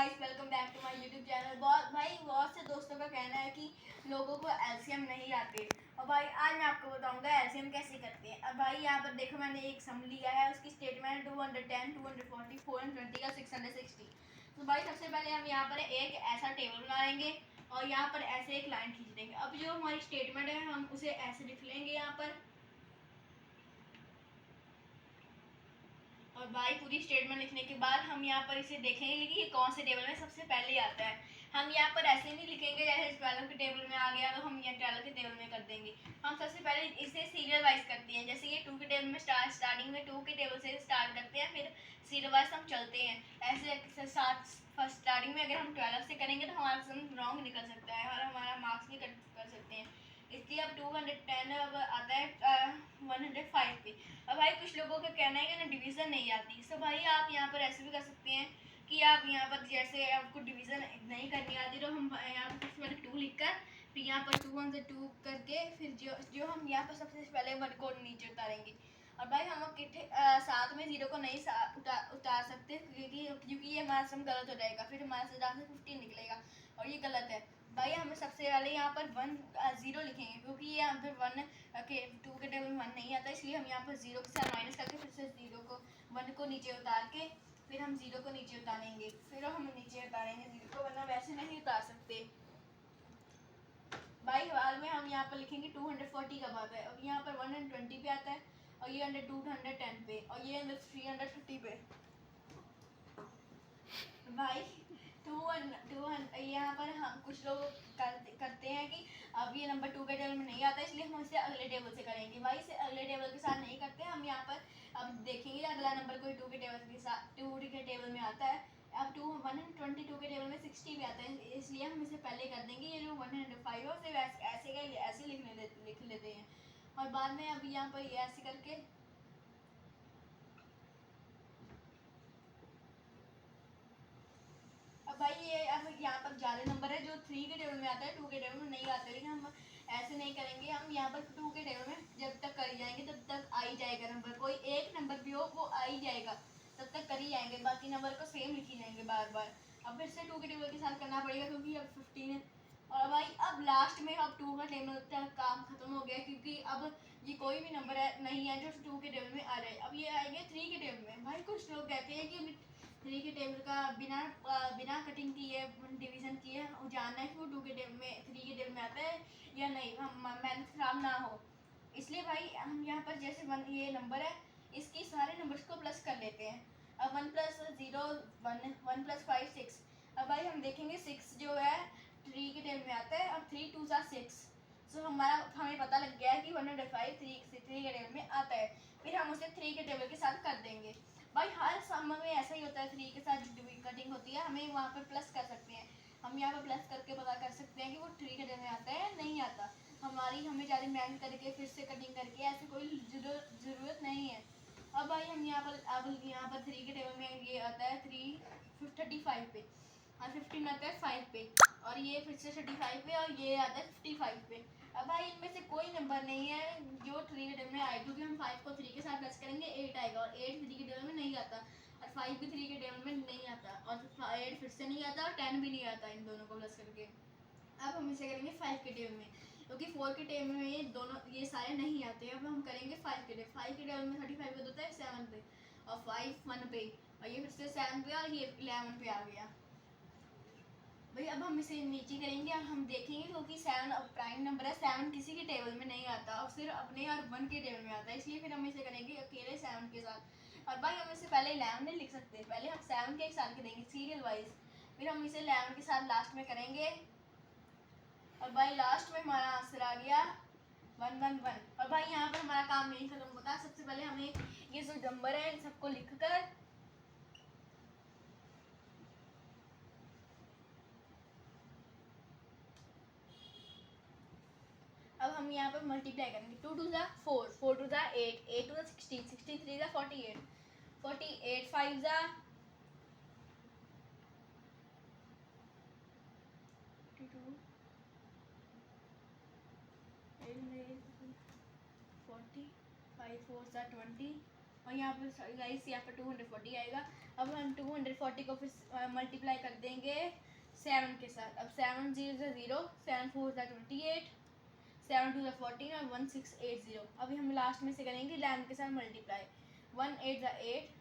Guys, welcome back to my YouTube channel. बहुत से दोस्तों का कहना है कि लोगों को एलसीएम नहीं आते। और भाई आज मैं आपको बताऊंगा एलसीएम कैसे करते हैं। अब भाई यहाँ पर देखो, मैंने एक सम लिया है, उसकी स्टेटमेंट 210, 240, 420 का 660। तो भाई सबसे पहले हम यहाँ पर एक ऐसा टेबल बना लेंगे और यहाँ पर ऐसे एक लाइन खींच देंगे। अब जो हमारी स्टेटमेंट है हम उसे ऐसे लिख लेंगे यहाँ पर। और भाई पूरी स्टेटमेंट लिखने के बाद हम यहाँ पर इसे देखेंगे कि ये कौन से टेबल में सबसे पहले आता है। हम यहाँ पर ऐसे नहीं लिखेंगे जैसे 12 के टेबल में आ गया तो हम यहाँ 12 के टेबल में कर देंगे। हम सबसे पहले इसे सीरियल वाइज करते हैं। जैसे ये 2 के टेबल में स्टार्टिंग में 2 के टेबल से स्टार्ट करते हैं, फिर सीरियल वाइज हम चलते हैं। ऐसे साथ फर्स्ट स्टार्टिंग में अगर हम 12 से करेंगे तो हमारा सम रॉन्ग निकल सकता है और हमारा मार्क्स भी कर सकते हैं। इसलिए अब 210 अब आता है 105 पे। अब भाई कुछ लोगों का कहना है कि ना डिवीज़न नहीं आती। तो भाई आप यहाँ पर ऐसे भी कर सकते हैं कि आप यहाँ पर जैसे आपको डिवीज़न नहीं करनी आती तो हम यहाँ पर सबसे पहले 2 लिख कर फिर यहाँ पर 2 1 से 2 करके फिर जो हम यहाँ पर सबसे पहले 1 को नीचे उतारेंगे। और भाई हम साथ में 0 को नहीं उतार सकते क्योंकि ये हमारा सम गलत हो जाएगा, फिर हमारे से 15 निकलेगा और ये गलत है। भाई हमें सबसे पहले यहाँ पर 0 लिखेंगे क्योंकि ये यहाँ पर 1 के 2 के टेबल में 1 नहीं आता, इसलिए हम यहाँ पर 0 के साथ माइनस करके फिर से 0 को 1 को नीचे उतार के फिर हम 0 को नीचे उतारेंगे, फिर हम नीचे उतारेंगे 0 को, वरना वैसे नहीं उतार सकते। भाई हाल में हम यहाँ पर लिखेंगे 240 कब आता है। अब यहाँ पर 120 पे आता है और ये 210 पे और ये 330 पे। भाई यहाँ पर हम कुछ लोग करते हैं कि अब ये नंबर 2 के टेबल में नहीं आता, इसलिए हम इसे अगले टेबल से करेंगे। भाई इसे अगले टेबल के साथ नहीं करते, हम यहाँ पर अब देखेंगे अगला नंबर कोई 2 के टेबल के साथ 2 के टेबल में आता है। अब 122 के टेबल में 60 भी आता है, इसलिए हम इसे पहले कर देंगे। ये जो 105 है उसे ऐसे लिख लेते हैं और बाद में अब यहाँ पर ऐसे करके भाई ये अब यहाँ पर ज़्यादा नंबर है जो 3 के टेबल में आता है, 2 के टेबल में नहीं आता, लेकिन हम ऐसे नहीं करेंगे। हम यहाँ पर 2 के टेबल में जब तक कर जाएंगे तब तक आ ही जाएगा नंबर, कोई एक नंबर भी हो वो आ ही जाएगा, तब तक कर ही जाएंगे, बाकी नंबर को सेम लिखी जाएंगे बार बार। अब फिर से 2 के टेबल के साथ करना पड़ेगा क्योंकि अब 15 है। और भाई अब लास्ट में अब 2 का टेबल तक काम खत्म हो गया क्योंकि अब ये कोई भी नंबर है नहीं है जो 2 के टेबल में आ रहा है। अब ये आएंगे 3 के टेबल में। भाई कुछ लोग कहते हैं कि 3 के टेबल का बिना कटिंग किए डिवीज़न किए जानना है कि वो 2 के टेबल में 3 के टेबल में आता है या नहीं, हम मेहनत खराब ना हो। इसलिए भाई हम यहाँ पर जैसे ये नंबर है इसकी सारे नंबर्स को प्लस कर लेते हैं। अब 1 + 0 1 1 + 5 6। अब भाई हम देखेंगे 6 जो है 3 के टेबल में आता है। अब 3 2 6, सो हमें पता लग गया है कि 105 3 के टेबल में आता है। फिर हम उसे 3 के टेबल के साथ कर देंगे। भाई हर सम में ऐसा ही होता है, 3 के साथ जो कटिंग होती है हमें वहाँ पर प्लस कर सकते हैं। हम यहाँ पर प्लस करके पता कर सकते हैं कि वो 3 के टेबल में आता है या नहीं आता। हमें ज़्यादा मेहनत करके फिर से कटिंग करके ऐसे कोई ज़रूरत नहीं है। अब भाई हम यहाँ पर 3 के टेबल में ये आता है 35 पे और 15 आता है 5 पे और ये फिर से 35 पे और ये आता है 55 पे। अब भाई इनमें से कोई नंबर नहीं है जो 3 के टेबल में आए, क्योंकि हम 5 को 3 के साथ प्लस करेंगे 8 आएगा और 8 3 के टेबल में नहीं आता और 5 भी 3 के टेबल में नहीं आता और 8 फिर से नहीं आता और 10 भी नहीं आता इन दोनों को प्लस करके। अब हम इसे करेंगे 5 के टेबल में क्योंकि 4 के टेबल में ये सारे नहीं आते। अब हम करेंगे 5 के टेबल। 5 के टेबल में 35 पे होता है 7 पे और 5 1 पे और ये फिर से 7 पे और ये 11 पे आ गया। भाई अब हम इसे नीचे करेंगे और हम देखेंगे क्योंकि 7 अब प्राइम नंबर है, 7 किसी के टेबल में नहीं आता और सिर्फ अपने और 1 के टेबल में आता है, इसलिए फिर हम इसे करेंगे अकेले 7 के साथ। और भाई हम इसे पहले 11 नहीं लिख सकते, पहले हम 7 के एक साथ करेंगे सीरियल वाइज, फिर हम इसे 11 के साथ लास्ट में करेंगे। और भाई लास्ट में हमारा आंसर आ गया 111। और भाई यहाँ पर हमारा काम नहीं खत्म होता, सबसे पहले हमें ये जो नंबर है इन सबको लिख कर अब हम यहाँ पर मल्टीप्लाई करेंगे। 2 2 4 4 2 8 8 2 16 63 48 48 5 42 40 5 4 20 और यहाँ पर गाइस यहाँ पर 240 आएगा अब हम 240 को फिर मल्टीप्लाई कर देंगे 7 के साथ। अब 7 0 0, 7 4 28, 7 2 14 और 1680। अभी हम लास्ट में से करेंगे 11 के साथ मल्टीप्लाई। 1 8 8,